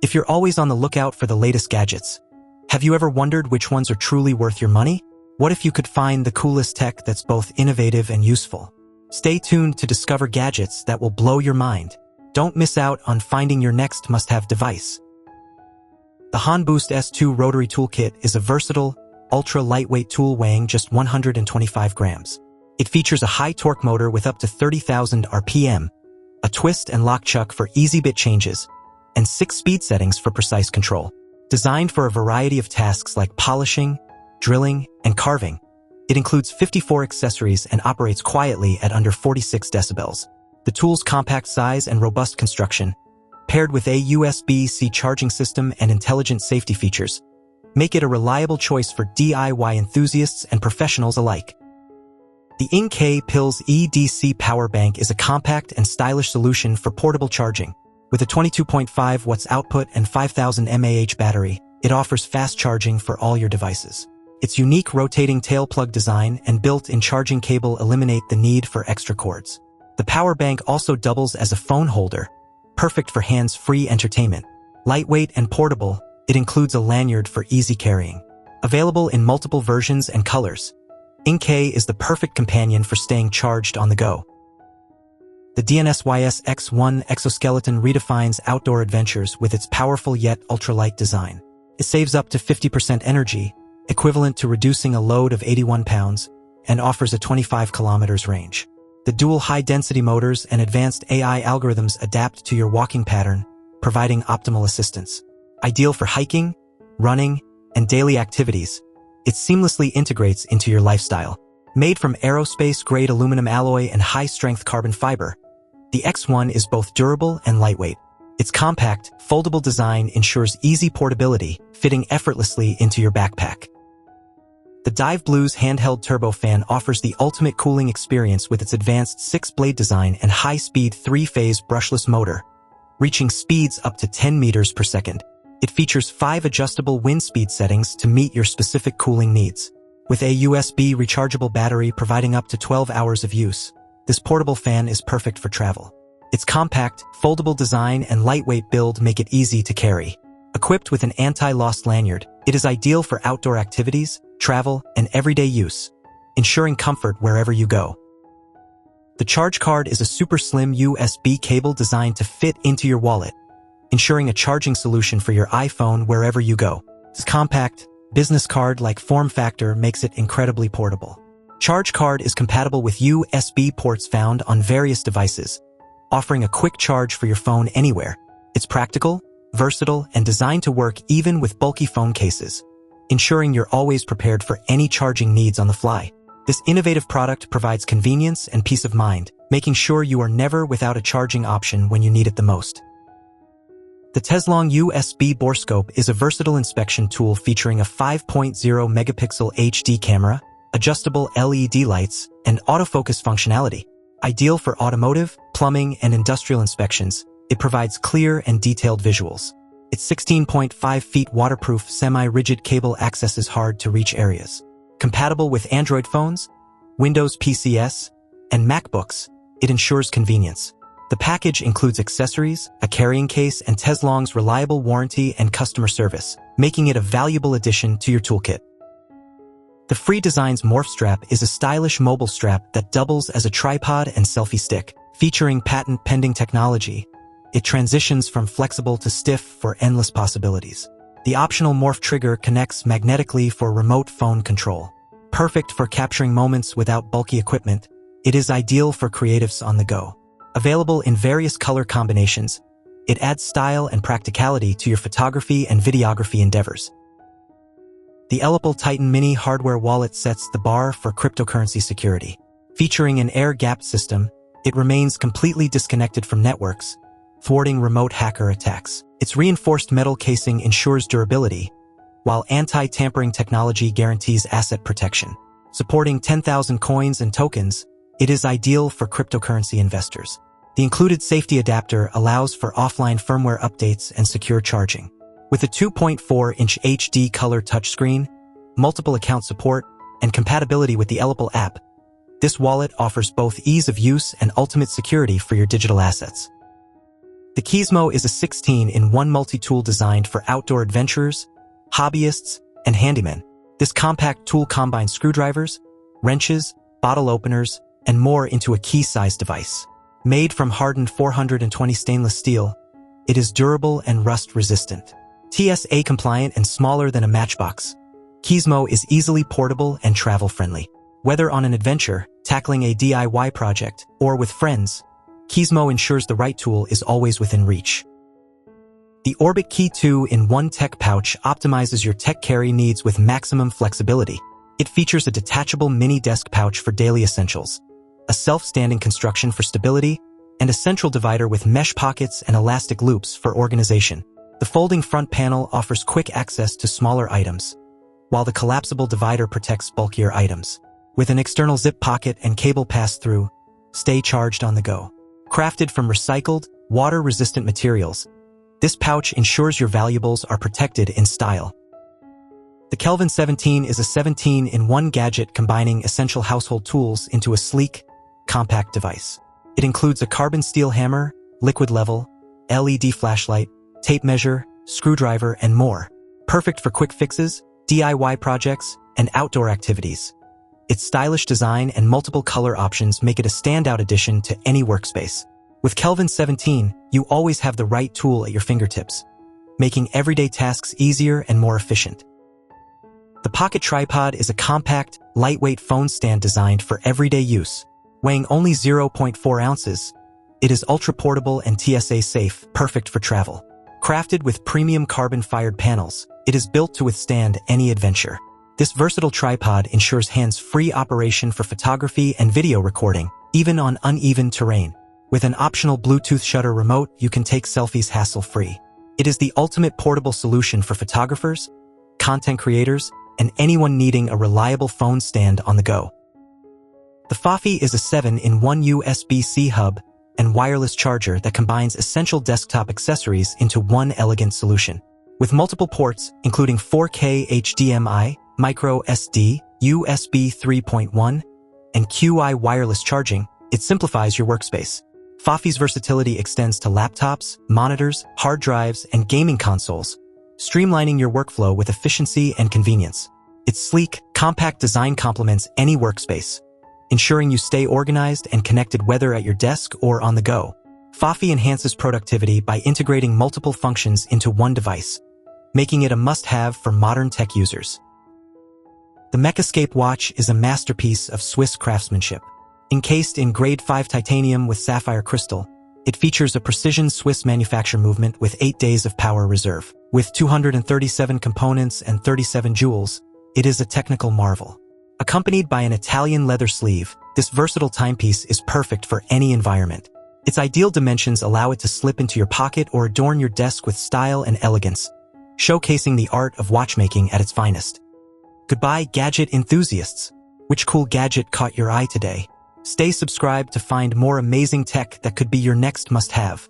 If you're always on the lookout for the latest gadgets, have you ever wondered which ones are truly worth your money? What if you could find the coolest tech that's both innovative and useful? Stay tuned to discover gadgets that will blow your mind. Don't miss out on finding your next must-have device. The HANBOOST S2 Rotary Toolkit is a versatile, ultra-lightweight tool weighing just 125 grams. It features a high-torque motor with up to 30,000 RPM, a twist and lock chuck for easy bit changes, and 6 speed settings for precise control. Designed for a variety of tasks like polishing, drilling, and carving, it includes 54 accessories and operates quietly at under 46 decibels. The tool's compact size and robust construction, paired with a USB-C charging system and intelligent safety features, make it a reliable choice for DIY enthusiasts and professionals alike. The YINGK Pills EDC Power Bank is a compact and stylish solution for portable charging. With a 22.5 watts output and 5000 mAh battery, it offers fast charging for all your devices. Its unique rotating tail plug design and built-in charging cable eliminate the need for extra cords. The power bank also doubles as a phone holder, perfect for hands-free entertainment. Lightweight and portable, it includes a lanyard for easy carrying. Available in multiple versions and colors, YINGK is the perfect companion for staying charged on the go. The DNSYS X1 exoskeleton redefines outdoor adventures with its powerful yet ultralight design. It saves up to 50% energy, equivalent to reducing a load of 81 pounds, and offers a 25 kilometers range. The dual high-density motors and advanced AI algorithms adapt to your walking pattern, providing optimal assistance. Ideal for hiking, running, and daily activities, it seamlessly integrates into your lifestyle. Made from aerospace-grade aluminum alloy and high-strength carbon fiber, the X1 is both durable and lightweight. Its compact, foldable design ensures easy portability, fitting effortlessly into your backpack. The DIVEBLUES handheld turbofan offers the ultimate cooling experience with its advanced 6-blade design and high-speed 3-phase brushless motor, reaching speeds up to 10 meters per second. It features 5 adjustable wind speed settings to meet your specific cooling needs. With a USB rechargeable battery providing up to 12 hours of use, this portable fan is perfect for travel. Its compact, foldable design and lightweight build make it easy to carry. Equipped with an anti-loss lanyard, it is ideal for outdoor activities, travel, and everyday use, ensuring comfort wherever you go. The CHARGECARD is a super slim USB cable designed to fit into your wallet, ensuring a charging solution for your iPhone wherever you go. This compact, business card-like form factor makes it incredibly portable. CHARGECARD is compatible with USB ports found on various devices, offering a quick charge for your phone anywhere. It's practical, versatile, and designed to work even with bulky phone cases, ensuring you're always prepared for any charging needs on the fly. This innovative product provides convenience and peace of mind, making sure you are never without a charging option when you need it the most. The TESLONG USB BORESCOPE is a versatile inspection tool featuring a 5.0 megapixel HD camera, adjustable LED lights, and autofocus functionality. Ideal for automotive, plumbing, and industrial inspections, it provides clear and detailed visuals. Its 16.5 feet waterproof semi-rigid cable accesses hard-to-reach areas. Compatible with Android phones, Windows PCs, and MacBooks, it ensures convenience. The package includes accessories, a carrying case, and TESLONG's reliable warranty and customer service, making it a valuable addition to your toolkit. The FRIIDESIGNS MORF strap is a stylish mobile strap that doubles as a tripod and selfie stick. Featuring patent-pending technology, it transitions from flexible to stiff for endless possibilities. The optional MORF trigger connects magnetically for remote phone control. Perfect for capturing moments without bulky equipment, it is ideal for creatives on the go. Available in various color combinations, it adds style and practicality to your photography and videography endeavors. The ELLIPAL Titan Mini hardware wallet sets the bar for cryptocurrency security. Featuring an air-gapped system, it remains completely disconnected from networks, thwarting remote hacker attacks. Its reinforced metal casing ensures durability, while anti-tampering technology guarantees asset protection. Supporting 10,000 coins and tokens, it is ideal for cryptocurrency investors. The included safety adapter allows for offline firmware updates and secure charging. With a 2.4-inch HD color touchscreen, multiple account support, and compatibility with the ELLIPAL app, this wallet offers both ease of use and ultimate security for your digital assets. The KEYZMO is a 16-in-1 multi-tool designed for outdoor adventurers, hobbyists, and handymen. This compact tool combines screwdrivers, wrenches, bottle openers, and more into a key-sized device. Made from hardened 420 stainless steel, it is durable and rust-resistant. TSA compliant and smaller than a matchbox, KEYZMO is easily portable and travel-friendly. Whether on an adventure, tackling a DIY project, or with friends, KEYZMO ensures the right tool is always within reach. The ORBITKEY 2-in-1 tech pouch optimizes your tech carry needs with maximum flexibility. It features a detachable mini desk pouch for daily essentials, a self-standing construction for stability, and a central divider with mesh pockets and elastic loops for organization. The folding front panel offers quick access to smaller items, while the collapsible divider protects bulkier items. With an external zip pocket and cable pass-through, stay charged on the go. Crafted from recycled, water-resistant materials, this pouch ensures your valuables are protected in style. The Kelvin 17 is a 17-in-1 gadget combining essential household tools into a sleek, compact device. It includes a carbon steel hammer, liquid level, LED flashlight, tape measure, screwdriver, and more. Perfect for quick fixes, DIY projects, and outdoor activities. Its stylish design and multiple color options make it a standout addition to any workspace. With Kelvin 17, you always have the right tool at your fingertips, making everyday tasks easier and more efficient. The Pocket Tripod is a compact, lightweight phone stand designed for everyday use. Weighing only 0.4 ounces, it is ultra-portable and TSA safe, perfect for travel. Crafted with premium carbon-fired panels, it is built to withstand any adventure. This versatile tripod ensures hands-free operation for photography and video recording, even on uneven terrain. With an optional Bluetooth shutter remote, you can take selfies hassle-free. It is the ultimate portable solution for photographers, content creators, and anyone needing a reliable phone stand on the go. The FOPHIE is a 7-in-1 USB-C hub and wireless charger that combines essential desktop accessories into one elegant solution. With multiple ports, including 4K HDMI, micro SD, USB 3.1, and QI wireless charging, it simplifies your workspace. FOPHIE's versatility extends to laptops, monitors, hard drives, and gaming consoles, streamlining your workflow with efficiency and convenience. Its sleek, compact design complements any workspace, ensuring you stay organized and connected whether at your desk or on the go. FOPHIE enhances productivity by integrating multiple functions into one device, making it a must-have for modern tech users. The MECASCAPE watch is a masterpiece of Swiss craftsmanship. Encased in grade 5 titanium with sapphire crystal, it features a precision Swiss manufacture movement with 8 days of power reserve. With 237 components and 37 jewels, it is a technical marvel. Accompanied by an Italian leather sleeve, this versatile timepiece is perfect for any environment. Its ideal dimensions allow it to slip into your pocket or adorn your desk with style and elegance, showcasing the art of watchmaking at its finest. Goodbye, gadget enthusiasts. Which cool gadget caught your eye today? Stay subscribed to find more amazing tech that could be your next must-have.